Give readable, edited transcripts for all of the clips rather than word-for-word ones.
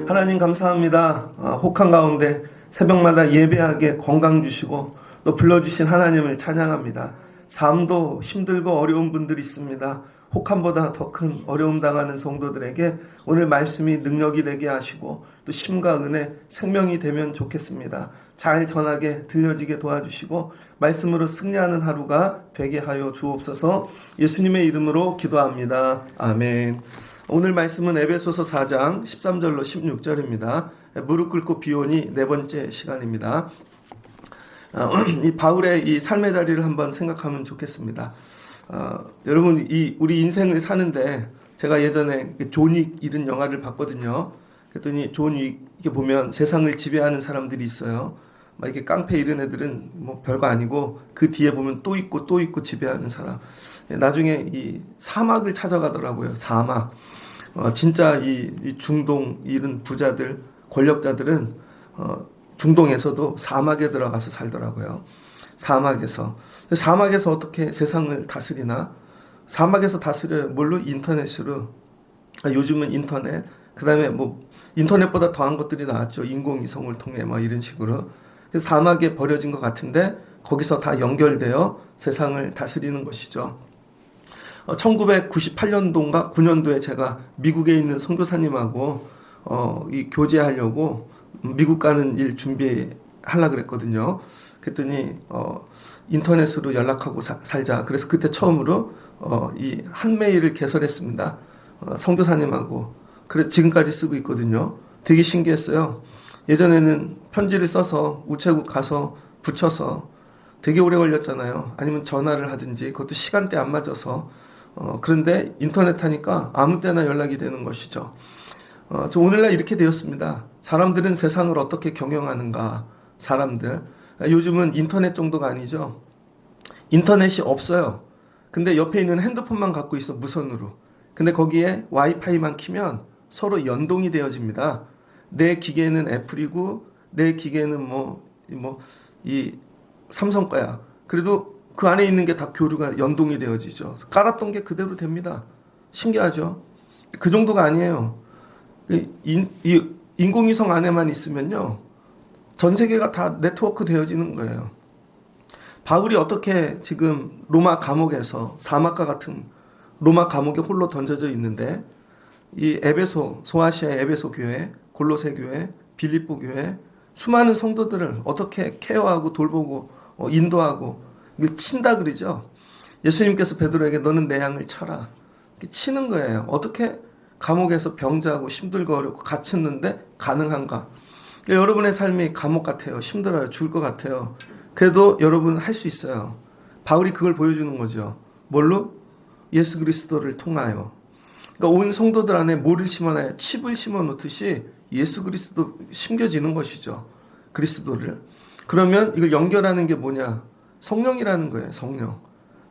하나님 감사합니다. 혹한 가운데 새벽마다 예배하게 건강 주시고 또 불러주신 하나님을 찬양합니다. 삶도 힘들고 어려운 분들이 있습니다. 혹한보다 더 큰 어려움 당하는 성도들에게 오늘 말씀이 능력이 되게 하시고 또 힘과 은혜, 생명이 되면 좋겠습니다. 잘 전하게 들려지게 도와주시고 말씀으로 승리하는 하루가 되게 하여 주옵소서. 예수님의 이름으로 기도합니다. 아멘. 오늘 말씀은 에베소서 4장 13절로 16절입니다. 무릎 꿇고 비오니 네 번째 시간입니다. 이 바울의 이 삶의 자리를 한번 생각하면 좋겠습니다. 여러분, 우리 인생을 사는데 제가 예전에 존 윅 이런 영화를 봤거든요. 그랬더니 존 윅 이렇게 보면 세상을 지배하는 사람들이 있어요. 막 이렇게 깡패 이런 애들은 뭐 별거 아니고 그 뒤에 보면 또 있고 지배하는 사람. 나중에 이 사막을 찾아가더라고요. 사막. 진짜 이 중동 이런 부자들, 권력자들은 중동에서도 사막에 들어가서 살더라고요. 사막에서 어떻게 세상을 다스리나? 사막에서 다스려요. 뭘로? 인터넷으로. 요즘은 인터넷. 그 다음에 뭐 인터넷보다 더한 것들이 나왔죠. 인공위성을 통해 막 이런 식으로. 사막에 버려진 것 같은데 거기서 다 연결되어 세상을 다스리는 것이죠. 1998년도인가 9년도에 제가 미국에 있는 선교사님하고 이 교제하려고 미국 가는 일 준비하려고 그랬거든요. 그랬더니 인터넷으로 연락하고 살자. 그래서 그때 처음으로 이 한메일을 개설했습니다. 선교사님하고. 그래서 지금까지 쓰고 있거든요. 되게 신기했어요. 예전에는 편지를 써서 우체국 가서 붙여서 되게 오래 걸렸잖아요. 아니면 전화를 하든지 그것도 시간대 안 맞아서. 그런데 인터넷 하니까 아무 때나 연락이 되는 것이죠. 저 오늘날 이렇게 되었습니다. 사람들은 세상을 어떻게 경영하는가. 사람들. 요즘은 인터넷 정도가 아니죠. 인터넷이 없어요. 근데 옆에 있는 핸드폰만 갖고 있어, 무선으로. 근데 거기에 와이파이만 키면 서로 연동이 되어집니다. 내 기계는 애플이고 내 기계는 이 삼성 거야. 그래도 그 안에 있는 게 다 교류가 연동이 되어지죠. 깔았던 게 그대로 됩니다. 신기하죠? 그 정도가 아니에요. 이 인공위성 안에만 있으면요, 전 세계가 다 네트워크 되어지는 거예요. 바울이 어떻게 지금 로마 감옥에서 사막과 같은 로마 감옥에 홀로 던져져 있는데 이 에베소, 소아시아의 에베소 교회, 골로새 교회, 빌립보 교회 수많은 성도들을 어떻게 케어하고 돌보고 인도하고 이걸 친다 그러죠. 예수님께서 베드로에게 너는 내 양을 쳐라. 이렇게 치는 거예요. 어떻게 감옥에서 병자고 힘들고 어렵고 갇혔는데 가능한가? 여러분의 삶이 감옥 같아요. 힘들어요. 죽을 것 같아요. 그래도 여러분 할 수 있어요. 바울이 그걸 보여주는 거죠. 뭘로? 예수 그리스도를 통하여. 그러니까 온 성도들 안에 뭐를 심어놔요? 칩을 심어놓듯이 예수 그리스도 심겨지는 것이죠. 그리스도를. 그러면 이걸 연결하는 게 뭐냐? 성령이라는 거예요. 성령.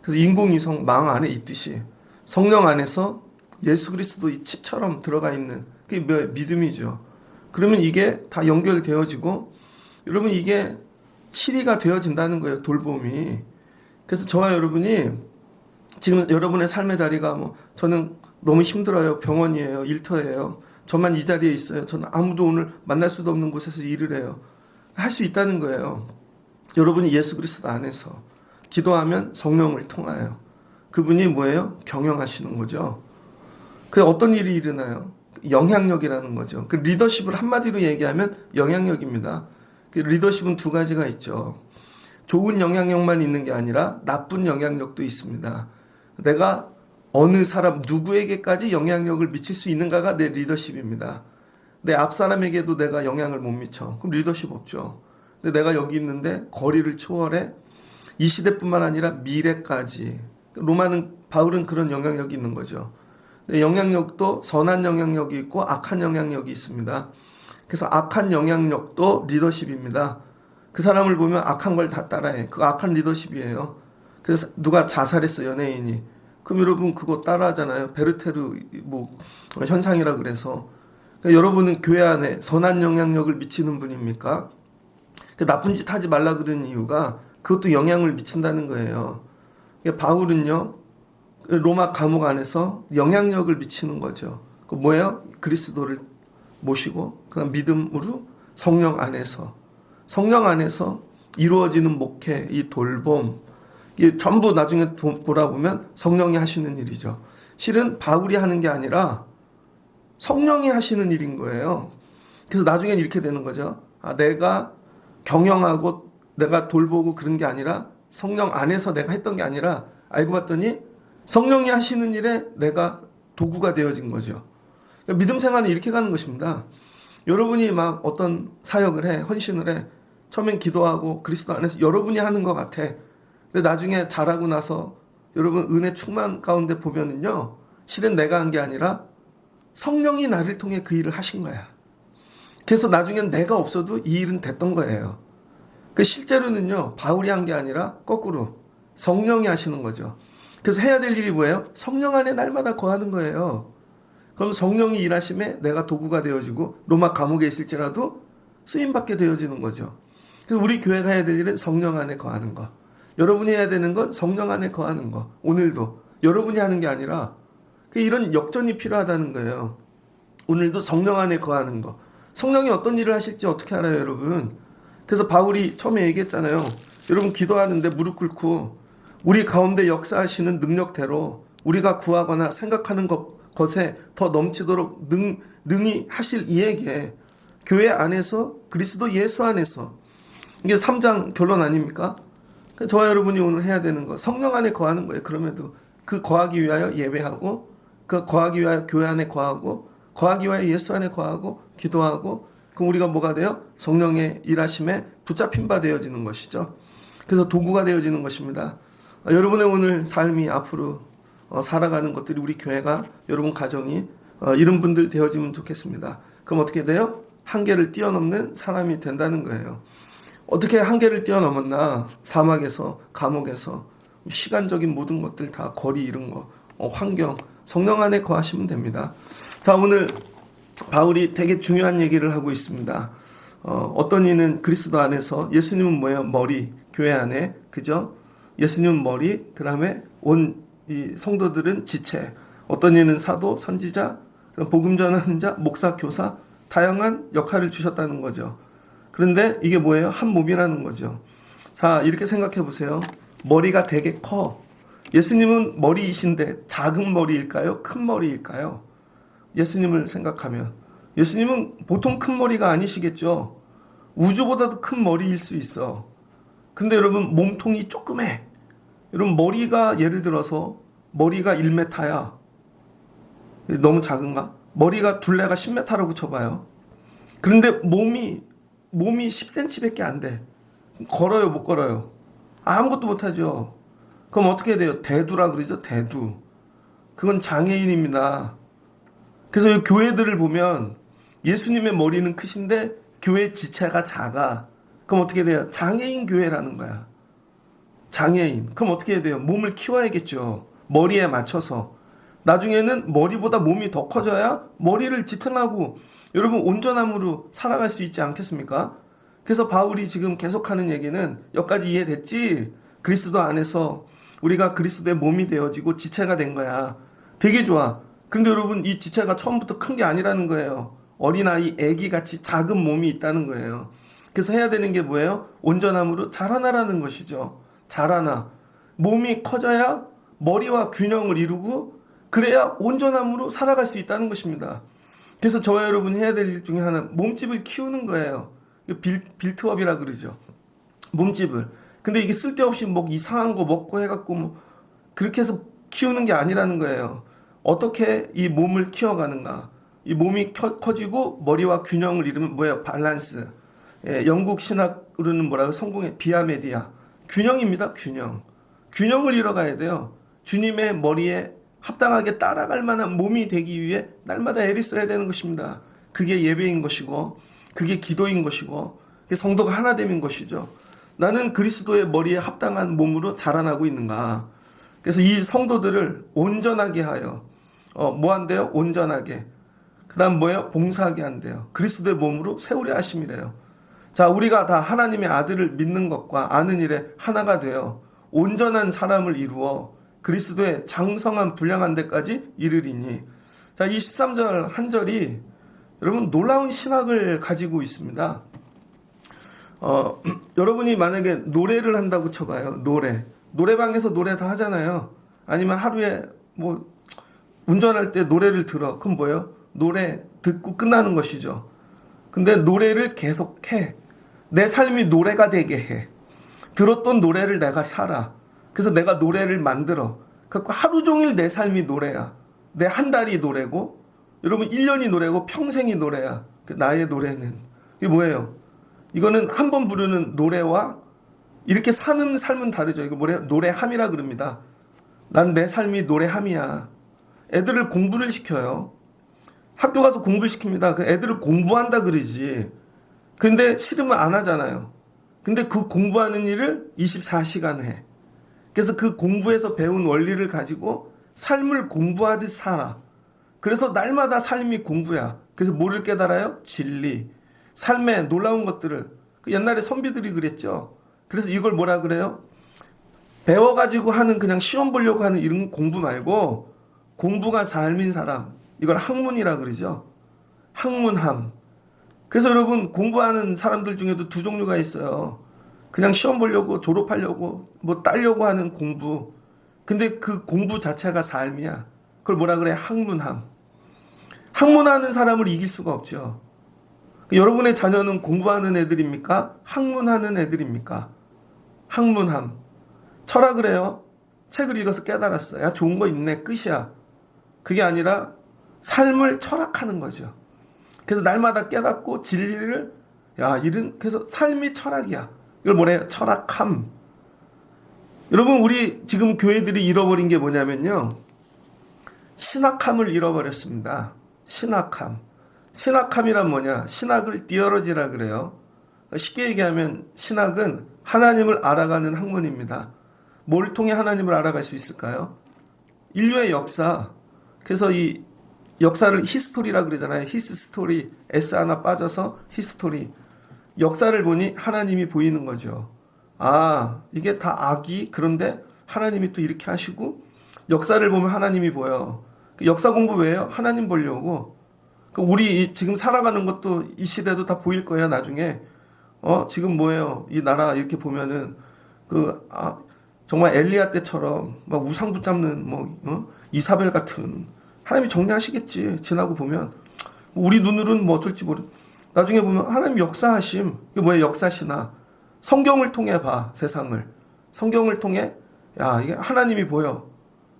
그래서 인공위성 망 안에 있듯이 성령 안에서 예수 그리스도 이 칩처럼 들어가 있는 그게 믿음이죠. 그러면 이게 다 연결되어지고 여러분 이게 치리가 되어진다는 거예요. 돌봄이. 그래서 저와 여러분이 지금 여러분의 삶의 자리가 저는 너무 힘들어요. 병원이에요. 일터예요. 저만 이 자리에 있어요. 저는 아무도 오늘 만날 수도 없는 곳에서 일을 해요. 할 수 있다는 거예요. 여러분이 예수 그리스도 안에서 기도하면 성령을 통하여 그분이 뭐예요? 경영하시는 거죠. 그 어떤 일이 일어나요? 영향력이라는 거죠. 그 리더십을 한마디로 얘기하면 영향력입니다. 그 리더십은 두 가지가 있죠. 좋은 영향력만 있는 게 아니라 나쁜 영향력도 있습니다. 내가 어느 사람 누구에게까지 영향력을 미칠 수 있는가가 내 리더십입니다. 내 앞 사람에게도 내가 영향을 못 미쳐. 그럼 리더십 없죠. 근데 내가 여기 있는데 거리를 초월해 이 시대뿐만 아니라 미래까지. 바울은 그런 영향력이 있는 거죠. 영향력도 선한 영향력이 있고 악한 영향력이 있습니다. 그래서 악한 영향력도 리더십입니다. 그 사람을 보면 악한 걸 다 따라해. 그거 악한 리더십이에요. 그래서 누가 자살했어, 연예인이. 그럼 여러분 그거 따라하잖아요. 베르테르 현상이라 그래서. 그러니까 여러분은 교회 안에 선한 영향력을 미치는 분입니까? 나쁜 짓 하지 말라 그러는 이유가 그것도 영향을 미친다는 거예요. 그러니까 바울은요, 로마 감옥 안에서 영향력을 미치는 거죠. 그 뭐예요? 그리스도를 모시고 그다음 믿음으로 성령 안에서 이루어지는 목회, 이 돌봄, 이게 전부 나중에 돌아보면 성령이 하시는 일이죠. 실은 바울이 하는 게 아니라 성령이 하시는 일인 거예요. 그래서 나중엔 이렇게 되는 거죠. 내가 경영하고 내가 돌보고 그런 게 아니라 성령 안에서 내가 했던 게 아니라 알고 봤더니 성령이 하시는 일에 내가 도구가 되어진 거죠. 그러니까 믿음 생활은 이렇게 가는 것입니다. 여러분이 막 어떤 사역을 해, 헌신을 해. 처음엔 기도하고 그리스도 안에서 여러분이 하는 것 같아. 근데 나중에 잘하고 나서 여러분 은혜 충만 가운데 보면은요, 실은 내가 한 게 아니라 성령이 나를 통해 그 일을 하신 거야. 그래서 나중엔 내가 없어도 이 일은 됐던 거예요. 그 실제로는요, 바울이 한 게 아니라 거꾸로 성령이 하시는 거죠. 그래서 해야 될 일이 뭐예요? 성령 안에 날마다 거하는 거예요. 그럼 성령이 일하심에 내가 도구가 되어지고 로마 감옥에 있을지라도 쓰임받게 되어지는 거죠. 그래서 우리 교회가 해야 될 일은 성령 안에 거하는 거. 여러분이 해야 되는 건 성령 안에 거하는 거. 오늘도 여러분이 하는 게 아니라 이런 역전이 필요하다는 거예요. 오늘도 성령 안에 거하는 거. 성령이 어떤 일을 하실지 어떻게 알아요, 여러분? 그래서 바울이 처음에 얘기했잖아요. 여러분 기도하는데 무릎 꿇고 우리 가운데 역사하시는 능력대로 우리가 구하거나 생각하는 것에 더 넘치도록 능히 하실 이에게 교회 안에서 그리스도 예수 안에서 이게 3장 결론 아닙니까? 저와 여러분이 오늘 해야 되는 거 성령 안에 거하는 거예요. 그럼에도 그 거하기 위하여 예배하고 그 거하기 위하여 교회 안에 거하고 거하기 위하여 예수 안에 거하고 기도하고 그럼 우리가 뭐가 돼요? 성령의 일하심에 붙잡힌 바 되어지는 것이죠. 그래서 도구가 되어지는 것입니다. 여러분의 오늘 삶이 앞으로 살아가는 것들이 우리 교회가 여러분 가정이 이런 분들 되어지면 좋겠습니다. 그럼 어떻게 돼요? 한계를 뛰어넘는 사람이 된다는 거예요. 어떻게 한계를 뛰어넘었나? 사막에서 감옥에서 시간적인 모든 것들 다 거리 이런 거 환경 성령 안에 거하시면 됩니다. 자, 오늘 바울이 되게 중요한 얘기를 하고 있습니다. 어떤 이는 그리스도 안에서 예수님은 뭐예요? 머리 교회 안에 그죠? 예수님은 머리 그 다음에 온 이 성도들은 지체. 어떤 이는 사도, 선지자, 복음 전하는 자, 목사, 교사 다양한 역할을 주셨다는 거죠. 그런데 이게 뭐예요? 한 몸이라는 거죠. 자, 이렇게 생각해 보세요. 머리가 되게 커. 예수님은 머리이신데 작은 머리일까요? 큰 머리일까요? 예수님을 생각하면 예수님은 보통 큰 머리가 아니시겠죠. 우주보다도 큰 머리일 수 있어. 근데 여러분 몸통이 조그매. 여러분 머리가 예를 들어서 머리가 1m야. 너무 작은가? 머리가 둘레가 10m라고 쳐봐요. 그런데 몸이 10cm밖에 안 돼. 걸어요, 못 걸어요? 아무것도 못하죠. 그럼 어떻게 돼요? 대두라 그러죠, 대두. 그건 장애인입니다. 그래서 이 교회들을 보면 예수님의 머리는 크신데 교회 지체가 작아. 그럼 어떻게 돼요? 장애인 교회라는 거야. 장애인. 그럼 어떻게 해야 돼요? 몸을 키워야겠죠. 머리에 맞춰서. 나중에는 머리보다 몸이 더 커져야 머리를 지탱하고 여러분 온전함으로 살아갈 수 있지 않겠습니까? 그래서 바울이 지금 계속하는 얘기는 여기까지 이해됐지? 그리스도 안에서 우리가 그리스도의 몸이 되어지고 지체가 된 거야. 되게 좋아. 근데 여러분 이 지체가 처음부터 큰 게 아니라는 거예요. 어린아이, 애기같이 작은 몸이 있다는 거예요. 그래서 해야 되는 게 뭐예요? 온전함으로 자라나라는 것이죠. 자라나. 몸이 커져야 머리와 균형을 이루고 그래야 온전함으로 살아갈 수 있다는 것입니다. 그래서 저와 여러분이 해야 될 일 중에 하나는 몸집을 키우는 거예요. 빌트업이라 그러죠. 몸집을. 근데 이게 쓸데없이 뭐 이상한 거 먹고 해갖고 뭐 그렇게 해서 키우는 게 아니라는 거예요. 어떻게 이 몸을 키워가는가. 이 몸이 커지고 머리와 균형을 이루면 뭐예요? 밸런스. 예, 영국 신학으로는 뭐라고 성공의 비아메디아. 균형입니다. 균형. 균형을 이뤄가야 돼요. 주님의 머리에 합당하게 따라갈 만한 몸이 되기 위해 날마다 애를 써야 되는 것입니다. 그게 예배인 것이고 그게 기도인 것이고 그게 성도가 하나됨인 것이죠. 나는 그리스도의 머리에 합당한 몸으로 자라나고 있는가. 그래서 이 성도들을 온전하게 하여 뭐 한대요? 온전하게. 그 다음 뭐예요? 봉사하게 한대요. 그리스도의 몸으로 세우려 하심이래요. 자, 우리가 다 하나님의 아들을 믿는 것과 아는 일에 하나가 되어 온전한 사람을 이루어 그리스도의 장성한 분량한 데까지 이르리니. 자, 이 13절 한 절이 여러분 놀라운 신학을 가지고 있습니다. 여러분이 만약에 노래를 한다고 쳐봐요. 노래방에서 노래 다 하잖아요. 아니면 하루에 뭐 운전할 때 노래를 들어. 그럼 뭐예요? 노래 듣고 끝나는 것이죠. 근데 노래를 계속해. 내 삶이 노래가 되게 해. 들었던 노래를 내가 살아. 그래서 내가 노래를 만들어. 그래서 하루 종일 내 삶이 노래야. 내 한 달이 노래고, 여러분 1년이 노래고 평생이 노래야. 나의 노래는. 이게 뭐예요? 이거는 한 번 부르는 노래와 이렇게 사는 삶은 다르죠. 이거 뭐래요? 노래함이라 그럽니다. 난 내 삶이 노래함이야. 애들을 공부를 시켜요. 학교 가서 공부를 시킵니다. 그 애들을 공부한다 그러지. 근데 싫으면 안 하잖아요. 근데 그 공부하는 일을 24시간 해. 그래서 그 공부에서 배운 원리를 가지고 삶을 공부하듯 살아. 그래서 날마다 삶이 공부야. 그래서 뭐를 깨달아요? 진리. 삶의 놀라운 것들을. 옛날에 선비들이 그랬죠. 그래서 이걸 뭐라 그래요? 배워가지고 하는 그냥 시험 보려고 하는 이런 공부 말고 공부가 삶인 사람. 이걸 학문이라 그러죠. 학문함. 그래서 여러분 공부하는 사람들 중에도 두 종류가 있어요. 그냥 시험 보려고 졸업하려고 뭐 따려고 하는 공부. 근데 그 공부 자체가 삶이야. 그걸 뭐라 그래? 학문함. 학문하는 사람을 이길 수가 없죠. 여러분의 자녀는 공부하는 애들입니까? 학문하는 애들입니까? 학문함. 철학을 해요. 책을 읽어서 깨달았어. 야, 좋은 거 있네. 끝이야. 그게 아니라 삶을 철학하는 거죠. 그래서 날마다 깨닫고 진리를, 그래서 삶이 철학이야. 이걸 뭐래요? 철학함. 여러분, 우리 지금 교회들이 잃어버린 게 뭐냐면요. 신학함을 잃어버렸습니다. 신학함. 신학함이란 뭐냐? 신학을 띠어러지라 그래요. 쉽게 얘기하면 신학은 하나님을 알아가는 학문입니다. 뭘 통해 하나님을 알아갈 수 있을까요? 인류의 역사. 그래서 이 역사를 히스토리라 그러잖아요. 히스토리. S 하나 빠져서 히스토리. 역사를 보니 하나님이 보이는 거죠. 아, 이게 다 악이, 그런데 하나님이 또 이렇게 하시고, 역사를 보면 하나님이 보여. 역사 공부 왜요? 하나님 보려고. 우리 지금 살아가는 것도 이 시대도 다 보일 거예요, 나중에. 지금 뭐예요? 이 나라 이렇게 보면은, 정말 엘리야 때처럼 막 우상 붙잡는 이사벨 같은, 하나님이 정리하시겠지. 지나고 보면. 우리 눈으로는 뭐 어쩔지 나중에 보면 하나님 역사하심. 이게 뭐예요? 역사시나. 성경을 통해 봐, 세상을. 성경을 통해, 이게 하나님이 보여.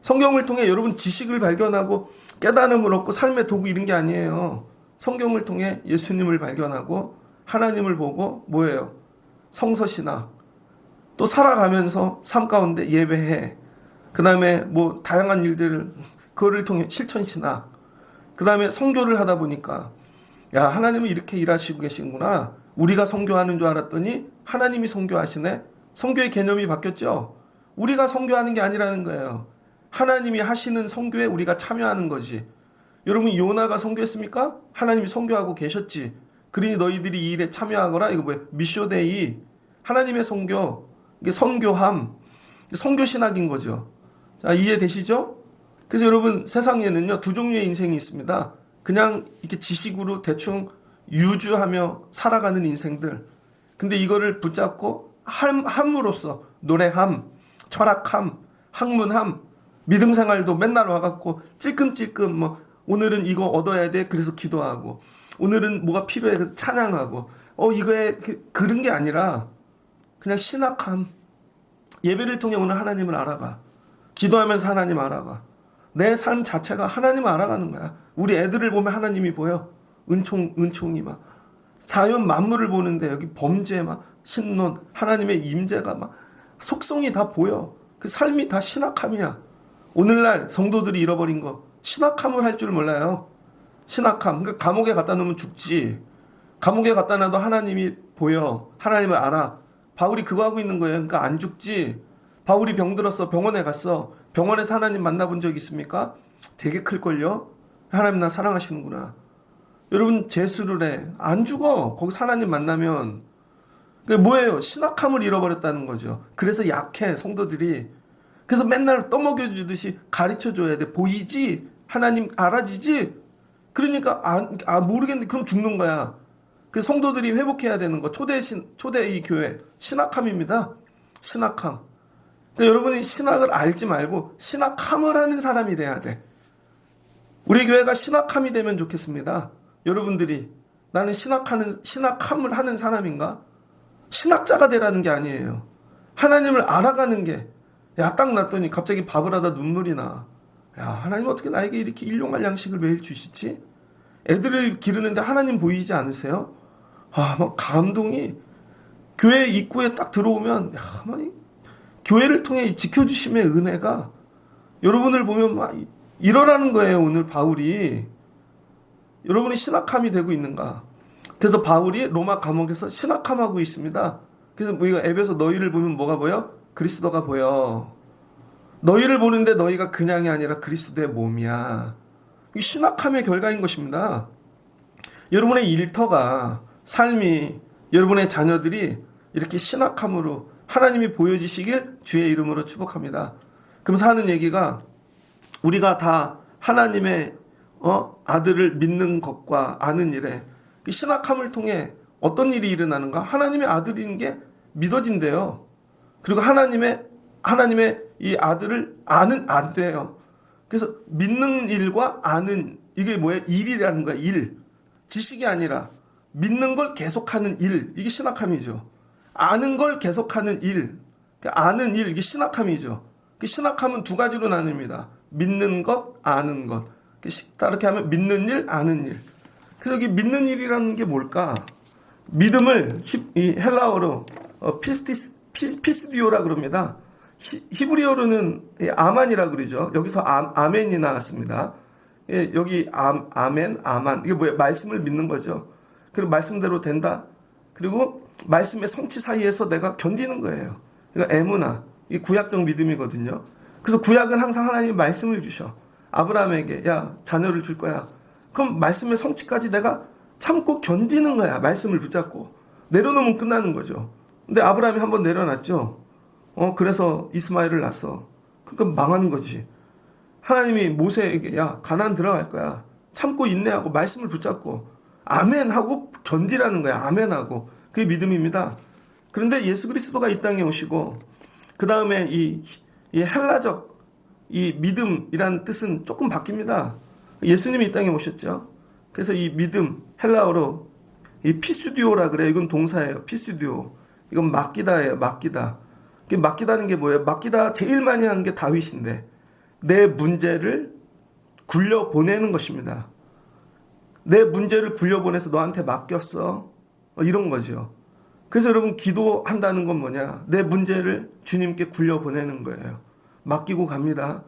성경을 통해 여러분 지식을 발견하고 깨달음을 얻고 삶의 도구 이런 게 아니에요. 성경을 통해 예수님을 발견하고 하나님을 보고 뭐예요? 성서신학. 또 살아가면서 삶 가운데 예배해. 그 다음에 뭐 다양한 일들을 그거를 통해 실천신학. 그 다음에 선교를 하다 보니까 하나님은 이렇게 일하시고 계시구나. 우리가 선교하는 줄 알았더니 하나님이 선교하시네. 선교의 개념이 바뀌었죠. 우리가 선교하는 게 아니라는 거예요. 하나님이 하시는 선교에 우리가 참여하는 거지. 여러분 요나가 선교했습니까? 하나님이 선교하고 계셨지. 그러니 너희들이 이 일에 참여하거라. 이거 뭐예요? 미쇼데이. 하나님의 선교. 이게 선교함. 선교신학인 거죠. 자, 이해되시죠? 그래서 여러분 세상에는요 두 종류의 인생이 있습니다. 그냥 이렇게 지식으로 대충 유주하며 살아가는 인생들. 근데 이거를 붙잡고 함으로써 노래함, 철학함, 학문함, 믿음 생활도 맨날 와갖고 찔끔찔끔 오늘은 이거 얻어야 돼 그래서 기도하고 오늘은 뭐가 필요해 그래서 찬양하고 이거에 그런 게 아니라 그냥 신학함. 예배를 통해 오늘 하나님을 알아가. 기도하면서 하나님 알아가. 내 삶 자체가 하나님을 알아가는 거야. 우리 애들을 보면 하나님이 보여. 은총이 막 자연 만물을 보는데 여기 범죄 막 신론 하나님의 임재가 막 속성이 다 보여. 그 삶이 다 신학함이야. 오늘날 성도들이 잃어버린 거 신학함을 할 줄 몰라요. 신학함. 그러니까 감옥에 갖다 놓으면 죽지. 감옥에 갖다 놔도 하나님이 보여. 하나님을 알아. 바울이 그거 하고 있는 거예요. 그러니까 안 죽지. 바울이 병들었어. 병원에 갔어. 병원에서 하나님 만나본 적 있습니까? 되게 클걸요. 하나님 나 사랑하시는구나. 여러분 재수를 해. 안 죽어. 거기서 하나님 만나면. 그게 뭐예요? 신학함을 잃어버렸다는 거죠. 그래서 약해, 성도들이. 그래서 맨날 떠먹여주듯이 가르쳐줘야 돼. 보이지? 하나님 알아지지? 그러니까 모르겠는데 그럼 죽는 거야. 그 성도들이 회복해야 되는 거. 초대 이 교회 신학함입니다. 신학함. 그러니까 여러분이 신학을 알지 말고 신학함을 하는 사람이 돼야 돼. 우리 교회가 신학함이 되면 좋겠습니다. 여러분들이 나는 신학함을 하는 사람인가? 신학자가 되라는 게 아니에요. 하나님을 알아가는 게. 야, 딱 놨더니 갑자기 밥을 하다 눈물이 나. 야, 하나님 어떻게 나에게 이렇게 일용할 양식을 매일 주시지? 애들을 기르는데 하나님 보이지 않으세요? 막 감동이. 교회 입구에 딱 들어오면 막 교회를 통해 지켜주심의 은혜가 여러분을 보면 막 일어나는 거예요. 오늘 바울이. 여러분이 신학함이 되고 있는가? 그래서 바울이 로마 감옥에서 신학함하고 있습니다. 그래서 우리가 에베소 너희를 보면 뭐가 보여? 그리스도가 보여. 너희를 보는데 너희가 그냥이 아니라 그리스도의 몸이야. 이 신학함의 결과인 것입니다. 여러분의 일터가, 삶이, 여러분의 자녀들이 이렇게 신학함으로 하나님이 보여주시길 주의 이름으로 축복합니다. 그러면서 하는 얘기가 우리가 다 하나님의 아들을 믿는 것과 아는 일에 신학함을 통해 어떤 일이 일어나는가? 하나님의 아들인 게 믿어진대요. 그리고 하나님의 이 아들을 안 돼요. 그래서 믿는 일과 아는 이게 뭐예요? 일이라는 거야. 일. 지식이 아니라 믿는 걸 계속하는 일. 이게 신학함이죠. 아는 걸 계속하는 일. 아는 일. 이게 신학함이죠. 신학함은 두 가지로 나뉩니다. 믿는 것, 아는 것. 다르게 하면 믿는 일, 아는 일. 그래서 여기 믿는 일이라는 게 뭘까? 믿음을 이 헬라어로 피스디오라 그럽니다. 히브리어로는 아만이라 그러죠. 여기서 아멘이 나왔습니다. 여기 아멘, 아만. 이게 뭐예요? 말씀을 믿는 거죠. 그리고 말씀대로 된다. 그리고 말씀의 성취 사이에서 내가 견디는 거예요. 그러니까 에무나. 이게 구약적 믿음이거든요. 그래서 구약은 항상 하나님이 말씀을 주셔. 아브라함에게 야 자녀를 줄 거야. 그럼 말씀의 성취까지 내가 참고 견디는 거야. 말씀을 붙잡고. 내려놓으면 끝나는 거죠. 근데 아브라함이 한번 내려놨죠. 그래서 이스마엘을 낳았어. 그러니까 망하는 거지. 하나님이 모세에게 야 가나안 들어갈 거야. 참고 인내하고 말씀을 붙잡고 아멘하고 견디라는 거야. 아멘하고. 그게 믿음입니다. 그런데 예수 그리스도가 이 땅에 오시고 그 다음에 이 헬라적 이 믿음이라는 뜻은 조금 바뀝니다. 예수님이 이 땅에 오셨죠. 그래서 이 믿음 헬라어로 이 피스디오라 그래. 이건 동사예요. 피스디오. 이건 맡기다예요. 맡기다. 맡기다는 게 뭐예요? 맡기다 제일 많이 하는 게 다윗인데 내 문제를 굴려보내는 것입니다. 내 문제를 굴려보내서 너한테 맡겼어. 이런 거죠. 그래서 여러분 기도한다는 건 뭐냐? 내 문제를 주님께 굴려보내는 거예요. 맡기고 갑니다.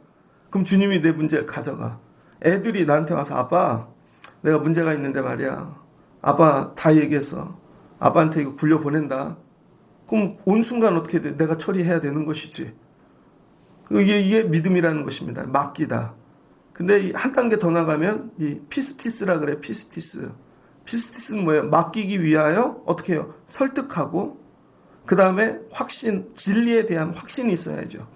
그럼 주님이 내 문제를 가져가. 애들이 나한테 와서 아빠 내가 문제가 있는데 말이야. 아빠 다 얘기했어. 아빠한테 이거 굴려보낸다. 그럼 온 순간 어떻게 돼? 내가 처리해야 되는 것이지. 이게 믿음이라는 것입니다. 맡기다. 근데 한 단계 더 나가면 이 피스티스라 그래. 피스티스는 뭐예요? 맡기기 위하여 어떻게 해요? 설득하고 그 다음에 확신, 진리에 대한 확신이 있어야죠.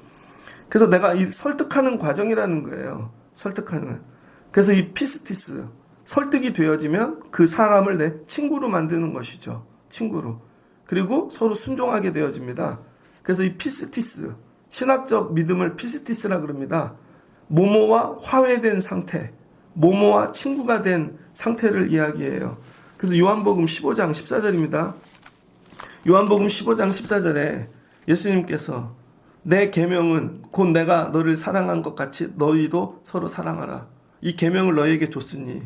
그래서 내가 이 설득하는 과정이라는 거예요. 설득하는. 그래서 이 피스티스, 설득이 되어지면 그 사람을 내 친구로 만드는 것이죠. 친구로. 그리고 서로 순종하게 되어집니다. 그래서 이 피스티스, 신학적 믿음을 피스티스라 그럽니다. 모모와 화해된 상태, 모모와 친구가 된 상태를 이야기해요. 그래서 요한복음 15장 14절입니다. 요한복음 15장 14절에 예수님께서 내 계명은 곧 내가 너를 사랑한 것 같이 너희도 서로 사랑하라. 이 계명을 너희에게 줬으니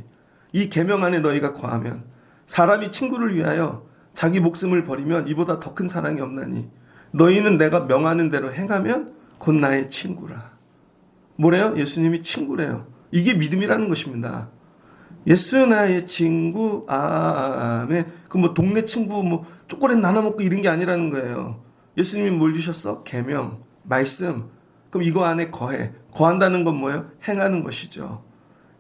이 계명 안에 너희가 거하면 사람이 친구를 위하여 자기 목숨을 버리면 이보다 더 큰 사랑이 없나니 너희는 내가 명하는 대로 행하면 곧 나의 친구라. 뭐래요? 예수님이 친구래요. 이게 믿음이라는 것입니다. 예수 나의 친구 아멘. 그 뭐 동네 친구 뭐 초콜릿 나눠 먹고 이런 게 아니라는 거예요. 예수님이 뭘 주셨어? 계명, 말씀. 그럼 이거 안에 거해. 거한다는 건 뭐예요? 행하는 것이죠.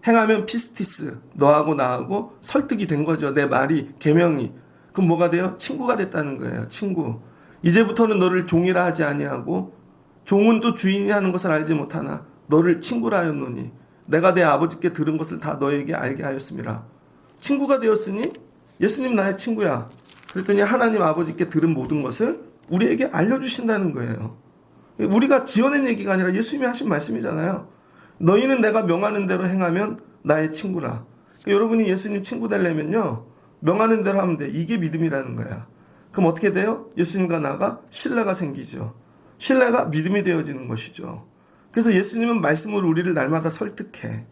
행하면 피스티스, 너하고 나하고 설득이 된 거죠. 내 말이, 계명이. 그럼 뭐가 돼요? 친구가 됐다는 거예요. 친구. 이제부터는 너를 종이라 하지 아니하고 종은 또 주인이 하는 것을 알지 못하나 너를 친구라 하였노니 내가 내 아버지께 들은 것을 다 너에게 알게 하였음이라. 친구가 되었으니 예수님 나의 친구야. 그랬더니 하나님 아버지께 들은 모든 것을 우리에게 알려주신다는 거예요. 우리가 지어낸 얘기가 아니라 예수님이 하신 말씀이잖아요. 너희는 내가 명하는 대로 행하면 나의 친구라. 그러니까 여러분이 예수님 친구 되려면요, 명하는 대로 하면 돼. 이게 믿음이라는 거야. 그럼 어떻게 돼요? 예수님과 나가 신뢰가 생기죠. 신뢰가 믿음이 되어지는 것이죠. 그래서 예수님은 말씀으로 우리를 날마다 설득해.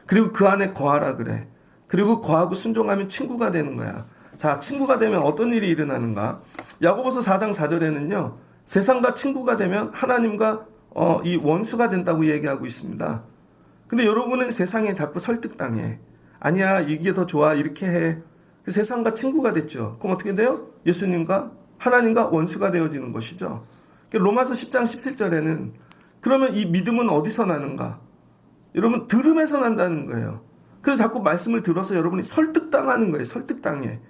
그리고 그 안에 거하라 그래. 그리고 거하고 순종하면 친구가 되는 거야. 자, 친구가 되면 어떤 일이 일어나는가? 야고보서 4장 4절에는요. 세상과 친구가 되면 하나님과 이 원수가 된다고 얘기하고 있습니다. 근데 여러분은 세상에 자꾸 설득당해. 아니야, 이게 더 좋아. 이렇게 해. 세상과 친구가 됐죠. 그럼 어떻게 돼요? 예수님과 하나님과 원수가 되어지는 것이죠. 로마서 10장 17절에는 그러면 이 믿음은 어디서 나는가? 여러분, 들음에서 난다는 거예요. 그래서 자꾸 말씀을 들어서 여러분이 설득당하는 거예요. 설득당해.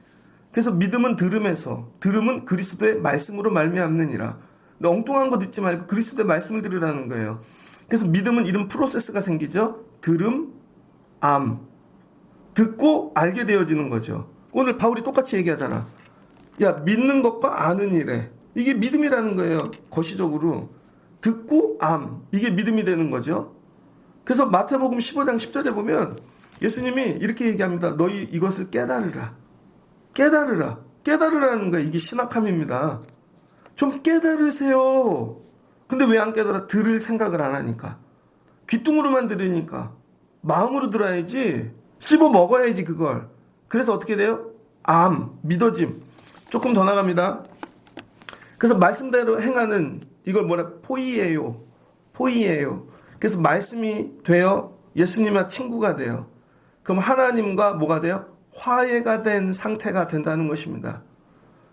그래서 믿음은 들음에서, 들음은 그리스도의 말씀으로 말미암느니라. 근데 엉뚱한 거 듣지 말고 그리스도의 말씀을 들으라는 거예요. 그래서 믿음은 이런 프로세스가 생기죠. 들음, 암. 듣고 알게 되어지는 거죠. 오늘 바울이 똑같이 얘기하잖아. 야, 믿는 것과 아는 일에. 이게 믿음이라는 거예요. 거시적으로. 듣고 암. 이게 믿음이 되는 거죠. 그래서 마태복음 15장 10절에 보면 예수님이 이렇게 얘기합니다. 너희 이것을 깨달으라. 깨달으라. 깨달으라는 거예요. 이게 신학함입니다. 좀 깨달으세요. 근데 왜 안 깨달아? 들을 생각을 안 하니까. 귀뚱으로만 들으니까. 마음으로 들어야지. 씹어 먹어야지 그걸. 그래서 어떻게 돼요? 암, 믿어짐. 조금 더 나갑니다. 그래서 말씀대로 행하는 이걸 뭐라? 포이에요. 포이에요. 그래서 말씀이 되어 예수님과 친구가 돼요. 그럼 하나님과 뭐가 돼요? 화해가 된 상태가 된다는 것입니다.